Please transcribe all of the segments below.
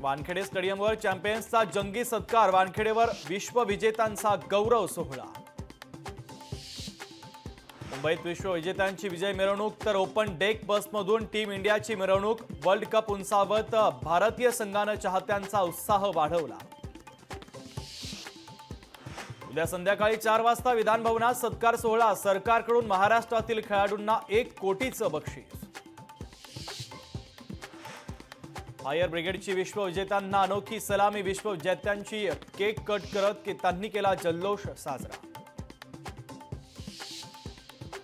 वानखेडे स्टेडियमवर चॅम्पियन्सचा जंगी सत्कार, वानखेडेवर विश्वविजेत्यांचा गौरव सोहळा। मुंबईत विश्वविजेत्यांची विजय मिरवणूक तर ओपन डेक बसमधून टीम इंडियाची मिरवणूक। वर्ल्ड कप उंचावत भारतीय संघानं चाहत्यांचा उत्साह वाढवला। उद्या संध्याकाळी 4 वाजता विधान भवनात सत्कार सोहळा, सरकारकडून महाराष्ट्रातील खेळाडूंना 1 कोटीचं बक्षीस। फायर ब्रिगेडची विश्वविजेत्यांना अनोखी सलामी, विश्वविजेत्यांची केक कट करत त्यांनी केला जल्लोष साजरा।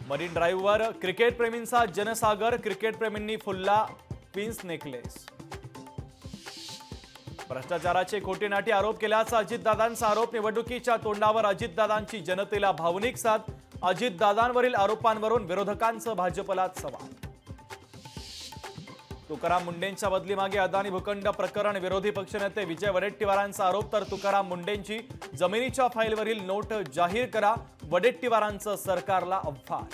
मरीन ड्राईव्हवर क्रिकेट प्रेमींचा जनसागर, क्रिकेट प्रेमींनी फुलला क्वीन्स नेकलेस। भ्रष्टाचाराचे खोटेनाटे आरोप केल्याचा अजितदादांचा आरोप, निवडणुकीच्या तोंडावर अजितदादांची जनतेला भावनिक साथ, अजितदादांवरील आरोपांवरून विरोधकांचं भाजपला सवाल। तुकाराम मुंडेंच्या बदलीमागे अदानी भूखंड प्रकरण, विरोधी पक्षनेते विजय वडेट्टीवारांचा आरोप, तर तुकाराम मुंडेंची जमिनीच्या फाईलवरील नोट जाहीर करा, वडेट्टीवारांचं सरकारला आव्हान।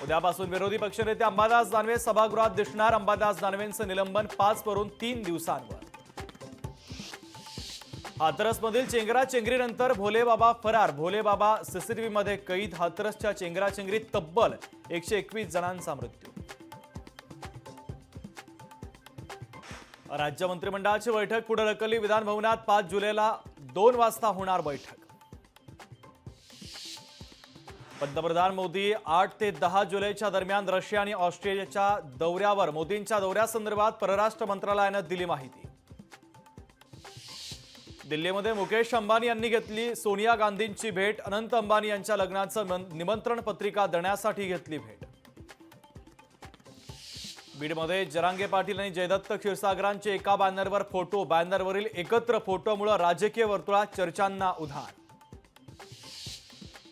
उद्यापासून विरोधी पक्षनेते अंबादास दानवे सभागृहात दिसणार, अंबादास दानवेंचं निलंबन 5 वरून 3 दिवसांवर। हाथरसमधील चेंगराचेंगरीनंतर भोलेबाबा फरार, भोलेबाबा सीसीटीव्हीमध्ये कैद, हाथरसच्या चेंगराचेंगरीत तब्बल 121 जणांचा मृत्यू। राज्य मंत्रिमंडळाची बैठक पुढे ढकलली, विधान भवनात 5 जुलैला 2 वाजता होणार बैठक। पंतप्रधान मोदी 8 ते 10 जुलैच्या दरम्यान रशिया आणि ऑस्ट्रेलियाच्या दौऱ्यावर, मोदींच्या दौऱ्यासंदर्भात परराष्ट्र मंत्रालयानं दिली माहिती। दिल्लीमध्ये मुकेश अंबानी यांनी घेतली सोनिया गांधींची भेट, अनंत अंबानी यांच्या लग्नाचं निमंत्रण पत्रिका देण्यासाठी घेतली भेट। बीडमध्ये जरांगे पाटील आणि जयदत्त क्षीरसागरांचे एका बॅनरवर फोटो, बॅनरवरील एकत्र फोटोमुळे राजकीय वर्तुळात चर्चांना उधाण।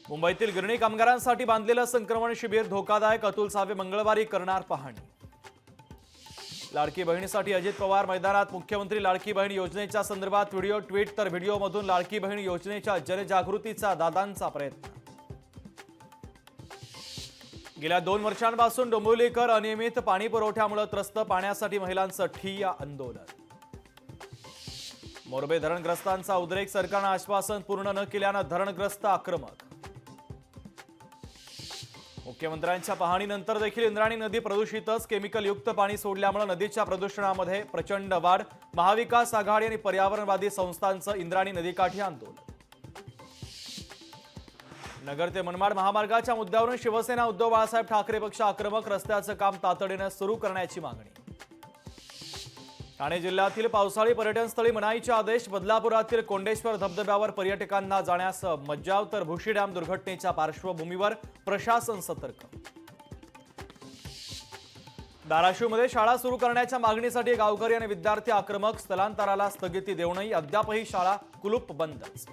मुंबईतील गिरणी कामगारांसाठी बांधलेलं संक्रमण शिबिर धोकादायक, अतुल सावे मंगळवारी करणार पाहणी। लाडकी बहिणीसाठी अजित पवार मैदानात, मुख्यमंत्री लाडकी बहीण योजनेच्या संदर्भात व्हिडिओ ट्विट, तर व्हिडिओमधून लाडकी बहीण योजनेच्या जनजागृतीचा दादांचा प्रयत्न। गेल्या 2 वर्षांपासून डोंबिवलीकर अनियमित पाणी पुरवठ्यामुळे त्रस्त, पाण्यासाठी महिलांचं ठिय्या आंदोलन। मोरबे धरणग्रस्तांचा उद्रेक, सरकारनं आश्वासन पूर्ण न केल्यानं धरणग्रस्त आक्रमक। मुख्यमंत्र्यांच्या पाहणीनंतर देखील इंद्रायणी नदी प्रदूषितच, केमिकलयुक्त पाणी सोडल्यामुळे नदीच्या प्रदूषणामध्ये प्रचंड वाढ, महाविकास आघाडी आणि पर्यावरणवादी संस्थांचं इंद्रायणी नदीकाठी आंदोलन। नगर ते मनमाड महामार्गाच्या मुद्द्यावरून शिवसेना उद्धव बाळासाहेब ठाकरे पक्ष आक्रमक, रस्त्याचं काम तातडीनं सुरू करण्याची मागणी। ठाणे जिल्ह्यातील पावसाळी पर्यटनस्थळी मनाईचे आदेश, बदलापुरातील कोंडेश्वर धबधब्यावर पर्यटकांना जाण्यास मज्जाव, तर भुशी डॅम दुर्घटनेच्या पार्श्वभूमीवर प्रशासन सतर्क। धाराशिवमध्ये शाळा सुरू करण्याच्या मागणीसाठी गावकरी आणि विद्यार्थी आक्रमक, स्थलांतराला स्थगिती देऊनही अद्यापही शाळा कुलूप बंदच।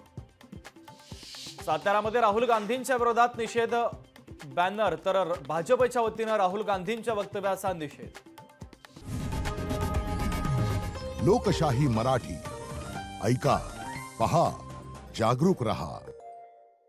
सातारामध्ये राहुल गांधींच्या विरोधात निषेध बॅनर, तर भाजपच्या वतीनं राहुल गांधींच्या वक्तव्याचा निषेध। लोकशाही मराठी ऐका, पहा, जागरूक रहा।